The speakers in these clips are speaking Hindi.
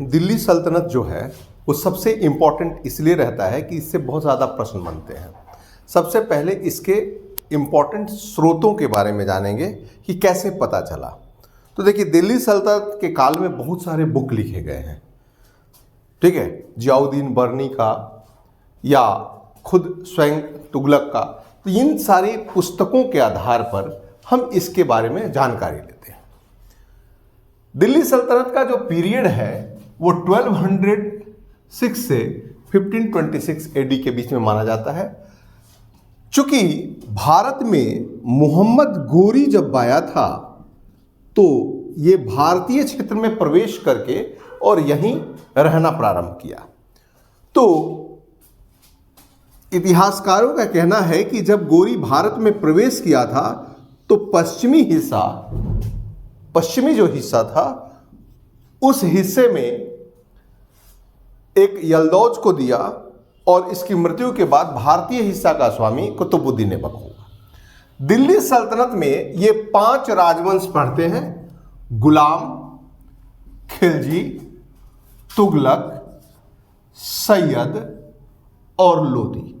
दिल्ली सल्तनत जो है वो सबसे इम्पॉर्टेंट इसलिए रहता है कि इससे बहुत ज़्यादा प्रश्न बनते हैं। सबसे पहले इसके इम्पॉर्टेंट स्रोतों के बारे में जानेंगे कि कैसे पता चला। तो देखिए, दिल्ली सल्तनत के काल में बहुत सारे बुक लिखे गए हैं, ठीक है, जियाउद्दीन बर्नी का या खुद स्वयं तुगलक का। तो इन सारी पुस्तकों के आधार पर हम इसके बारे में जानकारी लेते हैं। दिल्ली सल्तनत का जो पीरियड है वो 1206 से 1526 एडी के बीच में माना जाता है। चूंकि भारत में मोहम्मद गोरी जब आया था तो ये भारतीय क्षेत्र में प्रवेश करके और यहीं रहना प्रारंभ किया। तो इतिहासकारों का कहना है कि जब गोरी भारत में प्रवेश किया था तो पश्चिमी जो हिस्सा था उस हिस्से में एक यल्दौज को दिया और इसकी मृत्यु के बाद भारतीय हिस्सा का स्वामी कुतुबुद्दीन ऐबक हुआ। दिल्ली सल्तनत में ये 5 राजवंश पढ़ते हैं: गुलाम, खिलजी, तुगलक, सैयद और लोदी।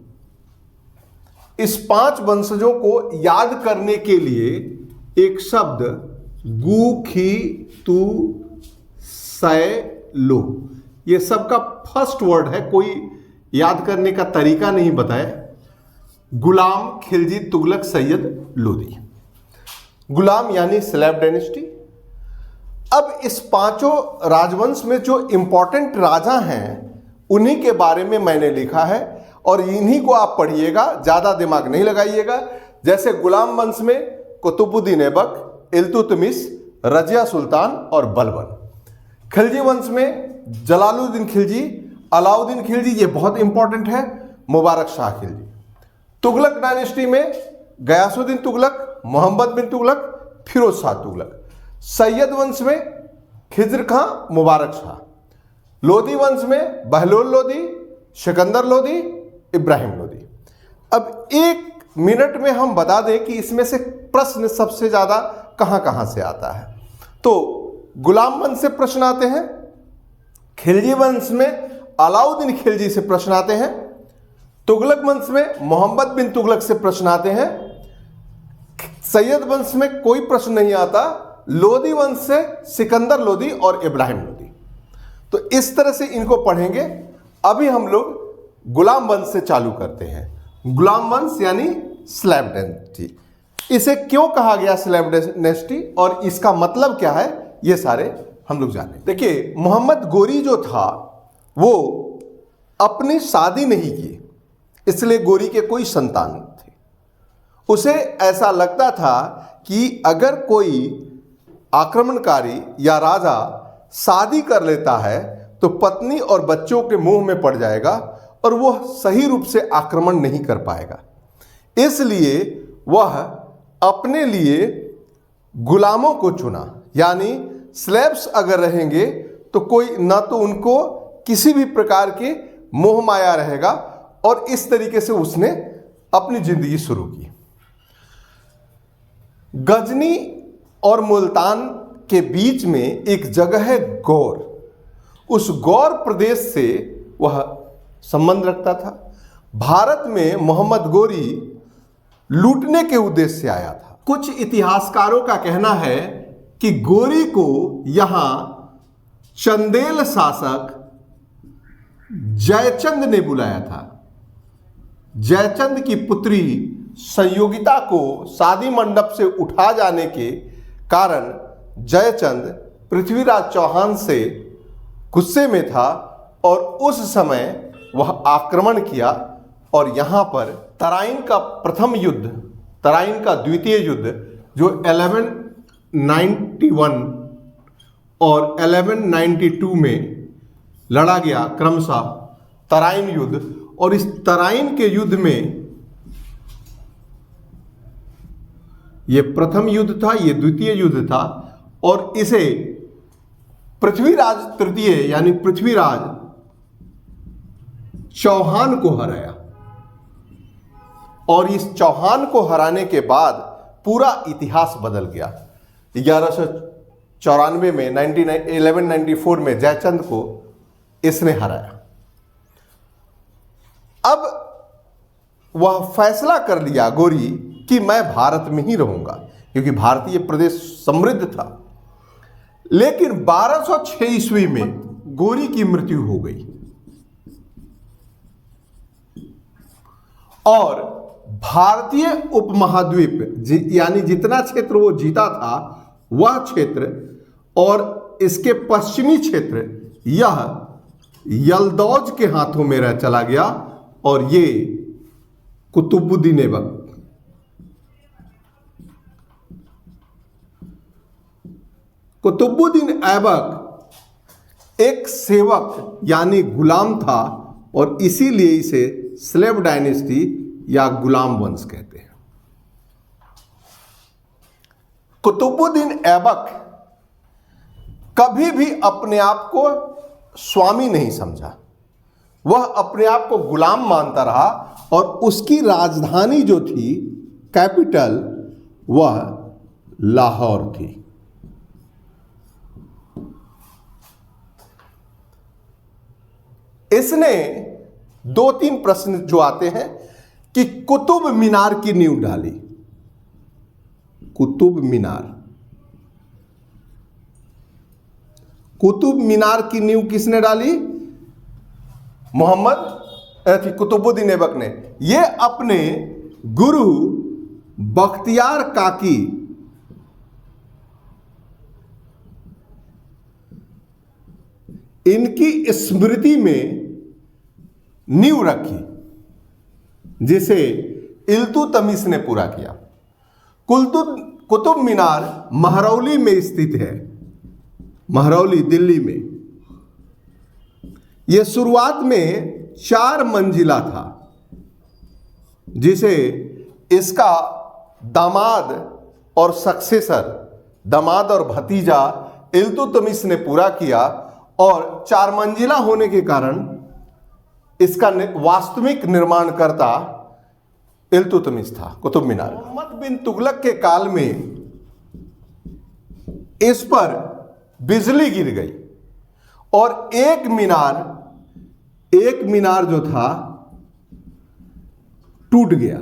इस 5 वंशजों को याद करने के लिए एक शब्द गु खी तू सै लो, ये सबका फर्स्ट वर्ड है, कोई याद करने का तरीका नहीं बताया। गुलाम, खिलजी, तुगलक, सैयद, लोदी। गुलाम यानी स्लेव डायनेस्टी। अब इस 5 राजवंश में जो इंपॉर्टेंट राजा हैं उन्हीं के बारे में मैंने लिखा है और इन्हीं को आप पढ़िएगा, ज्यादा दिमाग नहीं लगाइएगा। जैसे गुलाम वंश में कुतुबुद्दीन ऐबक, इल्तुतमिश, रजिया सुल्तान और बलबन। खिलजी वंश में जलालुद्दीन खिलजी, अलाउद्दीन खिलजी, ये बहुत इंपॉर्टेंट है, मुबारक शाह खिलजी। तुगलक डायनेस्टी में गयासुद्दीन तुगलक, मोहम्मद बिन तुगलक, फिरोज शाह तुगलक। सैयद वंश में खिज्र खां, मुबारक शाह। लोदी वंश में बहलोल लोदी, सिकंदर लोदी, इब्राहिम लोदी। अब 1 मिनट में हम बता दें कि इसमें से प्रश्न सबसे ज्यादा कहां कहां से आता है। तो गुलाम वंश से प्रश्न आते हैं, खिलजी वंश में अलाउद्दीन खिलजी से प्रश्न आते हैं, तुगलक वंश में मोहम्मद बिन तुगलक से प्रश्न आते हैं, सैयद वंश में कोई प्रश्न नहीं आता, लोदी वंश से सिकंदर लोदी और इब्राहिम लोदी। तो इस तरह से इनको पढ़ेंगे। अभी हम लोग गुलाम वंश से चालू करते हैं। गुलाम वंश यानी स्लेव डायनेस्टी। इसे क्यों कहा गया स्लेव डायनेस्टी और इसका मतलब क्या है, ये सारे हम लोग जाने। देखिए, मोहम्मद गोरी जो था वो अपनी शादी नहीं की, इसलिए गोरी के कोई संतान नहीं थे। उसे ऐसा लगता था कि अगर कोई आक्रमणकारी या राजा शादी कर लेता है तो पत्नी और बच्चों के मुंह में पड़ जाएगा और वह सही रूप से आक्रमण नहीं कर पाएगा। इसलिए वह अपने लिए गुलामों को चुना, यानी स्लेव्स अगर रहेंगे तो कोई ना तो उनको किसी भी प्रकार के मोह माया रहेगा, और इस तरीके से उसने अपनी जिंदगी शुरू की। गजनी और मुल्तान के बीच में एक जगह है गौर। उस गौर प्रदेश से वह संबंध रखता था। भारत में मोहम्मद गोरी लूटने के उद्देश्य से आया था। कुछ इतिहासकारों का कहना है कि गोरी को यहां चंदेल शासक जयचंद ने बुलाया था। जयचंद की पुत्री संयोगिता को शादी मंडप से उठा जाने के कारण जयचंद पृथ्वीराज चौहान से गुस्से में था और उस समय वह आक्रमण किया और यहां पर तराइन का प्रथम युद्ध, तराइन का द्वितीय युद्ध जो 1191 और 1192 में लड़ा गया, क्रमशः तराइन युद्ध। और इस तराइन के युद्ध में यह प्रथम युद्ध था, यह द्वितीय युद्ध था, और इसे पृथ्वीराज तृतीय यानी पृथ्वीराज चौहान को हराया। और इस चौहान को हराने के बाद पूरा इतिहास बदल गया। 94 में 1194 में जयचंद को इसने हराया। अब वह फैसला कर लिया गोरी कि मैं भारत में ही रहूंगा, क्योंकि भारतीय प्रदेश समृद्ध था। लेकिन 1206 ईस्वी में गोरी की मृत्यु हो गई और भारतीय उपमहाद्वीप यानी जितना क्षेत्र वो जीता था वह क्षेत्र और इसके पश्चिमी क्षेत्र यह यलदौज के हाथों में रह चला गया और ये कुतुबुद्दीन ऐबक एक सेवक यानी गुलाम था और इसीलिए इसे स्लेव डायनेस्टी या गुलाम वंश कहते हैं। कुतुबुद्दीन ऐबक कभी भी अपने आप को स्वामी नहीं समझा, वह अपने आप को गुलाम मानता रहा और उसकी राजधानी जो थी, कैपिटल, वह लाहौर थी। इसने 2-3 प्रश्न जो आते हैं कि कुतुब मीनार की नींव डाली। कुतुब मीनार की नींव किसने डाली? कुतुबुद्दीन ऐबक ने। यह अपने गुरु बख्तियार काकी इनकी स्मृति में नींव रखी, जिसे इल्तुतमिश ने पूरा किया। कुतुब मीनार महरौली में स्थित है, महरौली दिल्ली में। यह शुरुआत में 4 मंजिला था, जिसे इसका दामाद और सक्सेसर, दामाद और भतीजा इल्तुतमिश ने पूरा किया और 4 मंजिला होने के कारण इसका वास्तविक निर्माणकर्ता इल्तुतमिश था, कुतुब मीनार। मोहम्मद बिन तुगलक के काल में इस पर बिजली गिर गई और एक मीनार जो था टूट गया।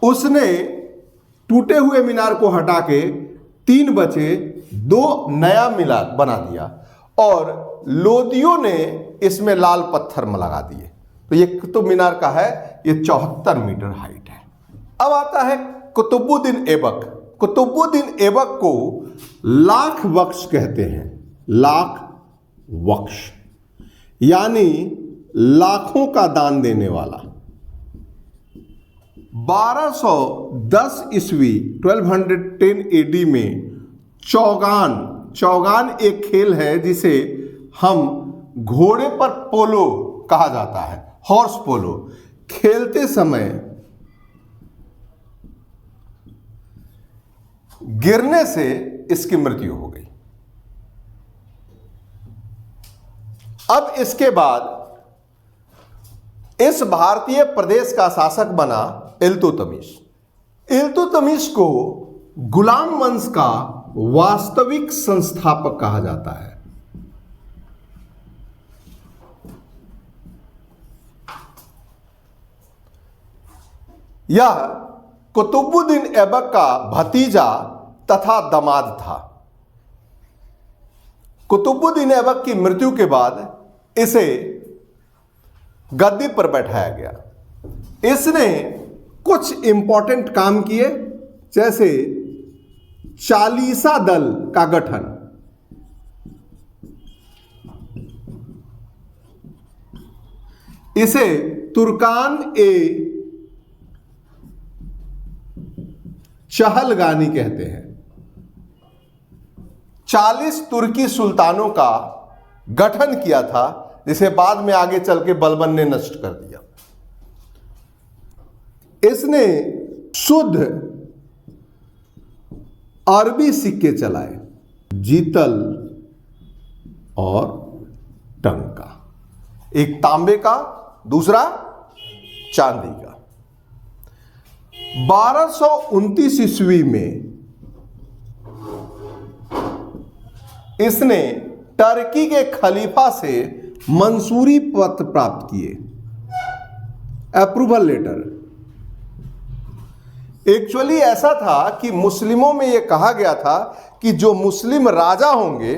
उसने टूटे हुए मीनार को हटा के 3 बचे, 2 नया मीनार बना दिया और लोदियों ने इसमें लाल पत्थर लगा दिए। तो ये कुतुब मीनार का है, ये 74 मीटर हाइट है। अब आता है कुतुबुद्दीन ऐबक। कुतुबुद्दीन ऐबक को लाख बख्श कहते हैं, लाख बख्श यानी लाखों का दान देने वाला। 1210 ईस्वी 1210 एडी में चौगान एक खेल है जिसे हम घोड़े पर पोलो कहा जाता है, हॉर्स पोलो। खेलते समय गिरने से इसकी मृत्यु हो गई। अब इसके बाद इस भारतीय प्रदेश का शासक बना इल्तुतमिश। इल्तुतमिश को गुलाम वंश का वास्तविक संस्थापक कहा जाता है। यह कुतुबुद्दीन ऐबक का भतीजा तथा दामाद था। कुतुबुद्दीन ऐबक की मृत्यु के बाद इसे गद्दी पर बैठाया गया। इसने कुछ इंपॉर्टेंट काम किए, जैसे चालीसा दल का गठन, इसे तुर्कान ए चहलगानी कहते हैं। 40 तुर्की सुल्तानों का गठन किया था, जिसे बाद में आगे चल के बलबन ने नष्ट कर दिया। इसने शुद्ध अरबी सिक्के चलाए, जीतल और टंका, एक तांबे का, दूसरा चांदी का। 1229 ईस्वी में इसने टर्की के खलीफा से मंजूरी पत्र प्राप्त किए, अप्रूवल लेटर। एक्चुअली ऐसा था कि मुस्लिमों में यह कहा गया था कि जो मुस्लिम राजा होंगे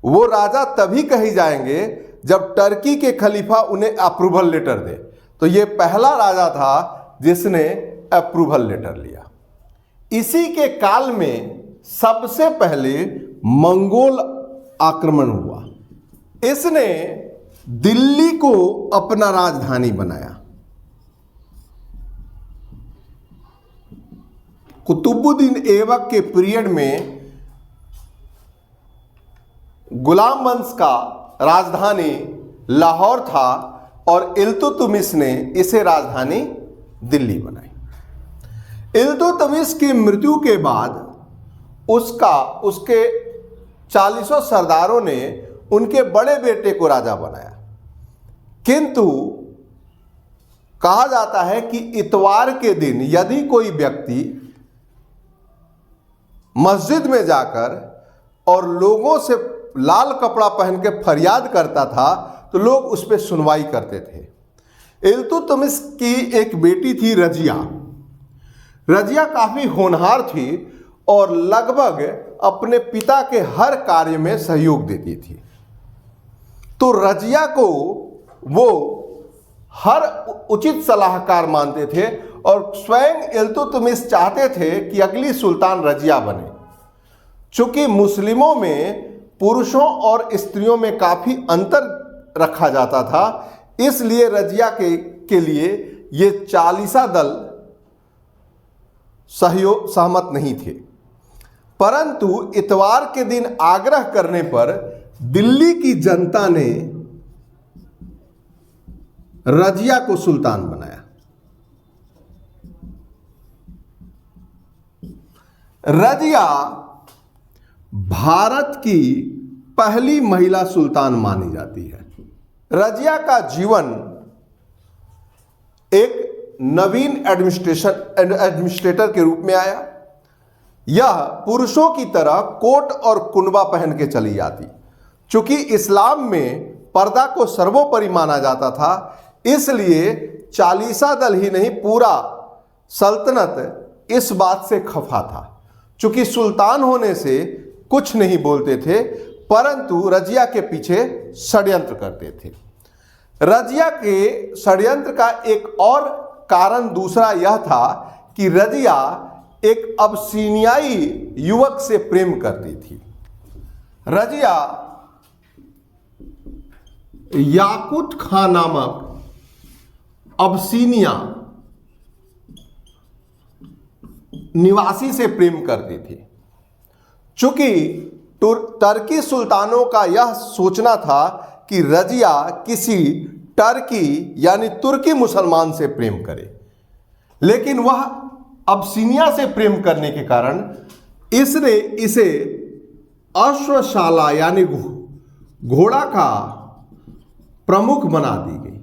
वो राजा तभी कहे जाएंगे जब टर्की के खलीफा उन्हें अप्रूवल लेटर दे। तो ये पहला राजा था जिसने अप्रूवल लेटर लिया। इसी के काल में सबसे पहले मंगोल आक्रमण हुआ। इसने दिल्ली को अपना राजधानी बनाया। कुतुबुद्दीन ऐबक के पीरियड में गुलाम वंश का राजधानी लाहौर था और इल्तुतमिश ने इसे राजधानी दिल्ली बनाई। इल्तुतमिश की मृत्यु के बाद उसके 40 सरदारों ने उनके बड़े बेटे को राजा बनाया। किंतु कहा जाता है कि इतवार के दिन यदि कोई व्यक्ति मस्जिद में जाकर और लोगों से लाल कपड़ा पहन के फरियाद करता था तो लोग उस पर सुनवाई करते थे। इल्तुतमिश की एक बेटी थी रजिया। रजिया काफी होनहार थी और लगभग अपने पिता के हर कार्य में सहयोग देती थी। तो रजिया को वो हर उचित सलाहकार मानते थे और स्वयं इल्तुतमिश चाहते थे कि अगली सुल्तान रजिया बने। चूंकि मुस्लिमों में पुरुषों और स्त्रियों में काफी अंतर रखा जाता था, इसलिए रजिया के लिए ये 40 दल सहमत नहीं थे। परंतु इतवार के दिन आग्रह करने पर दिल्ली की जनता ने रजिया को सुल्तान बनाया। रजिया भारत की पहली महिला सुल्तान मानी जाती है। रजिया का जीवन एक नवीन एडमिनिस्ट्रेटर के रूप में आया। यह पुरुषों की तरह कोट और कुनबा पहन के चली जाती। चूंकि इस्लाम में पर्दा को सर्वोपरि माना जाता था, इसलिए 40 दल ही नहीं पूरा सल्तनत इस बात से खफा था। चूंकि सुल्तान होने से कुछ नहीं बोलते थे, परंतु रजिया के पीछे षड्यंत्र करते थे। रजिया के षड्यंत्र का एक और कारण दूसरा यह था कि रजिया एक अबसीनियाई युवक से प्रेम करती थी। रजिया याकूत खां नामक अबसीनिया निवासी से प्रेम करती थी। चूंकि टर्की सुल्तानों का यह सोचना था कि रजिया किसी टर्की यानी तुर्की मुसलमान से प्रेम करे, लेकिन वह अबसीनिया से प्रेम करने के कारण इसने इसे अश्वशाला यानी घोड़ा का प्रमुख बना दी गई,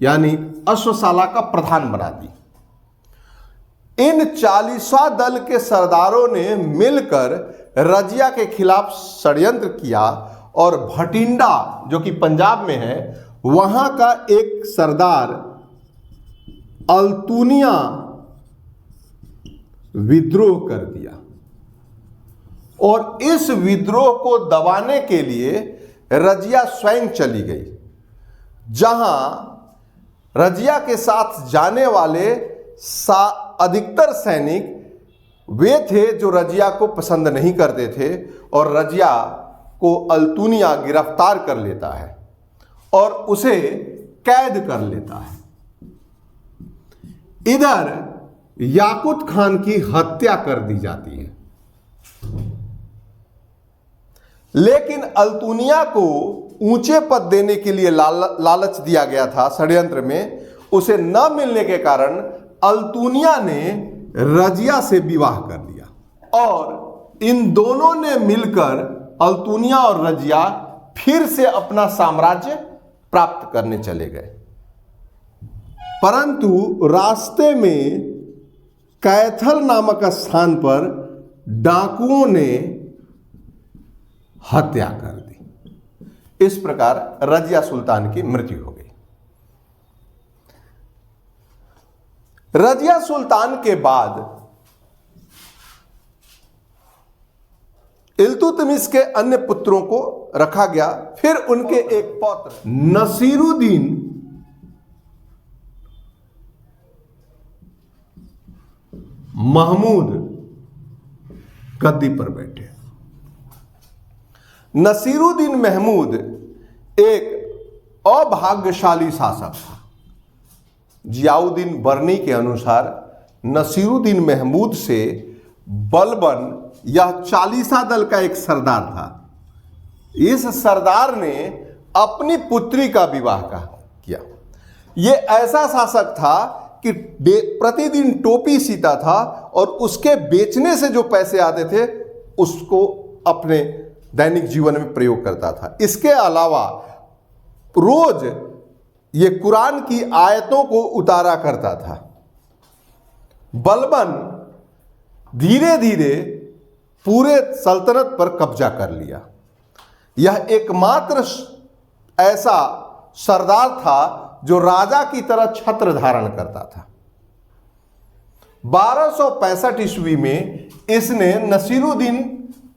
यानी अश्वशाला का प्रधान बना दी। इन 40 दल के सरदारों ने मिलकर रजिया के खिलाफ षड्यंत्र किया और भटिंडा जो कि पंजाब में है, वहां का एक सरदार अल्तुनिया विद्रोह कर दिया और इस विद्रोह को दबाने के लिए रजिया स्वयं चली गई। जहां रजिया के साथ जाने वाले अधिकतर सैनिक वे थे जो रजिया को पसंद नहीं करते थे और रजिया को अल्तुनिया गिरफ्तार कर लेता है और उसे कैद कर लेता है। इधर याकूत खान की हत्या कर दी जाती है, लेकिन अल्तुनिया को ऊंचे पद देने के लिए लालच दिया गया था षड्यंत्र में। उसे न मिलने के कारण अल्तुनिया ने रजिया से विवाह कर लिया और इन दोनों ने मिलकर अल्तुनिया और रजिया फिर से अपना साम्राज्य प्राप्त करने चले गए। परंतु रास्ते में कैथल नामक स्थान पर डाकुओं ने हत्या कर दी। इस प्रकार रजिया सुल्तान की मृत्यु हो गई। रजिया सुल्तान के बाद इल्तुतमिश के अन्य पुत्रों को रखा गया। फिर उनके एक पौत्र नसीरुद्दीन महमूद गद्दी पर बैठे। नसीरुद्दीन महमूद एक अभाग्यशाली शासक था। जियाउद्दीन बर्नी के अनुसार नसीरुद्दीन महमूद से बलबन यह चालीसा दल का एक सरदार था। इस सरदार ने अपनी पुत्री का विवाह किया। यह ऐसा शासक था कि प्रतिदिन टोपी सीता था और उसके बेचने से जो पैसे आते थे उसको अपने दैनिक जीवन में प्रयोग करता था। इसके अलावा रोज ये कुरान की आयतों को उतारा करता था। बलबन धीरे धीरे पूरे सल्तनत पर कब्जा कर लिया। यह एकमात्र ऐसा सरदार था जो राजा की तरह छत्र धारण करता था। 1265 ईस्वी में इसने नसीरुद्दीन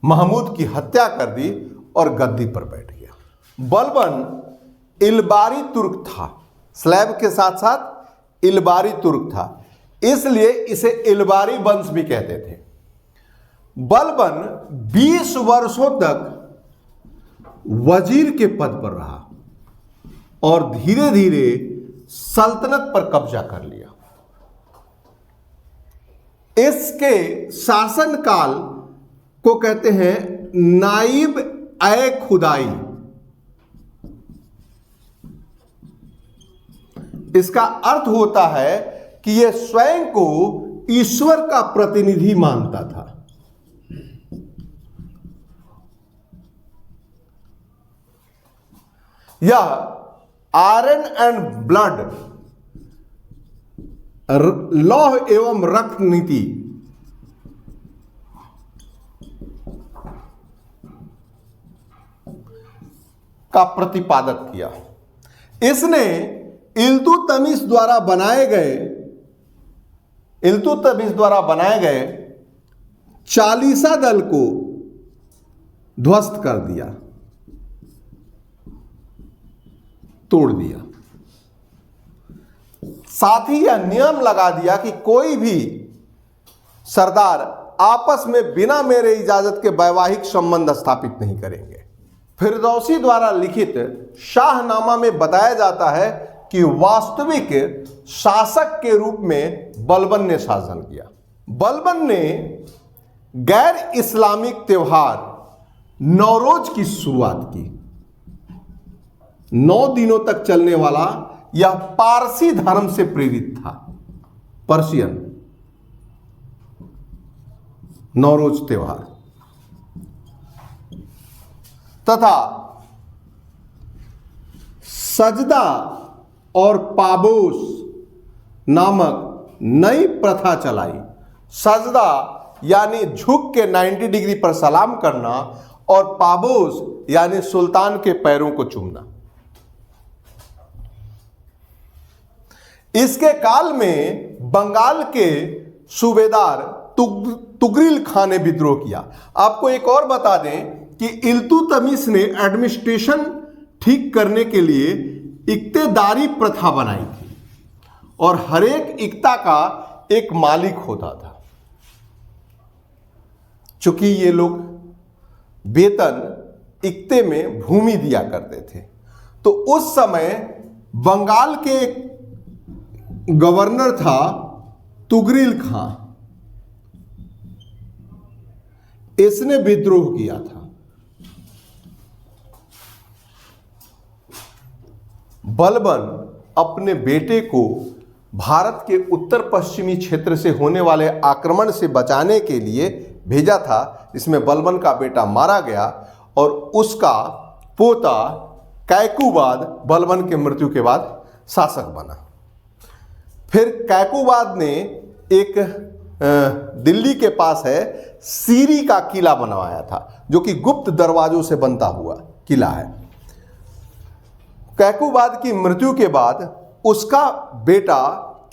महमूद की हत्या कर दी और गद्दी पर बैठ गया। बलबन इलबारी तुर्क था, स्लैब के साथ साथ इलबारी तुर्क था, इसलिए इसे इलबारी वंश भी कहते थे। बलबन 20 वर्षों तक वजीर के पद पर रहा और धीरे धीरे सल्तनत पर कब्जा कर लिया। इसके शासनकाल को कहते हैं नाइब ए खुदाई। इसका अर्थ होता है कि यह स्वयं को ईश्वर का प्रतिनिधि मानता था। यह आयरन एंड ब्लड लौह एवं रक्त नीति का प्रतिपादक किया। इसने इल्तुतमिश द्वारा बनाए गए चालीसा दल को ध्वस्त कर दिया, तोड़ दिया। साथ ही यह नियम लगा दिया कि कोई भी सरदार आपस में बिना मेरे इजाजत के वैवाहिक संबंध स्थापित नहीं करेंगे। फिरदौसी द्वारा लिखित शाहनामा में बताया जाता है कि वास्तविक शासक के रूप में बलबन ने शासन किया। बलबन ने गैर इस्लामिक त्योहार नौरोज की शुरुआत की। 9 दिनों तक चलने वाला यह पारसी धर्म से प्रेरित था। पर्शियन नौरोज त्योहार तथा सजदा और पाबोस नामक नई प्रथा चलाई। सजदा यानी झुक के 90 डिग्री पर सलाम करना और पाबोस यानी सुल्तान के पैरों को चूमना। इसके काल में बंगाल के सूबेदार तुगरिल खान ने विद्रोह किया। आपको एक और बता दें कि इल्तुतमिश ने एडमिनिस्ट्रेशन ठीक करने के लिए इक्तेदारी प्रथा बनाई थी और हर एक इक्ता का एक मालिक होता था। चूंकि ये लोग वेतन इक्ते में भूमि दिया करते थे, तो उस समय बंगाल के एक गवर्नर था तुगरिल खां। इसने विद्रोह किया था। बलबन अपने बेटे को भारत के उत्तर पश्चिमी क्षेत्र से होने वाले आक्रमण से बचाने के लिए भेजा था, जिसमें बलबन का बेटा मारा गया और उसका पोता कैकुबाद बलबन के मृत्यु के बाद शासक बना। फिर कैकुबाद ने एक दिल्ली के पास है सीरी का किला बनवाया था, जो कि गुप्त दरवाजों से बनता हुआ किला है। कैकुबाद की मृत्यु के बाद उसका बेटा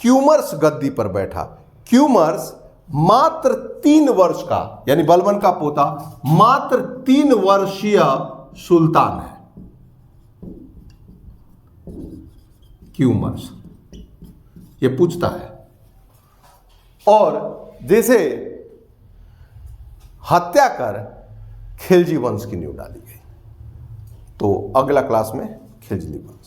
क्यूमर्स गद्दी पर बैठा। क्यूमर्स मात्र 3 वर्ष का, यानी बलबन का पोता, मात्र 3 वर्षीय सुल्तान है क्यूमर्स। ये पूछता है। और जैसे हत्या कर खिलजी वंश की नींव डाली गई। तो अगला क्लास में खिलजी वंश।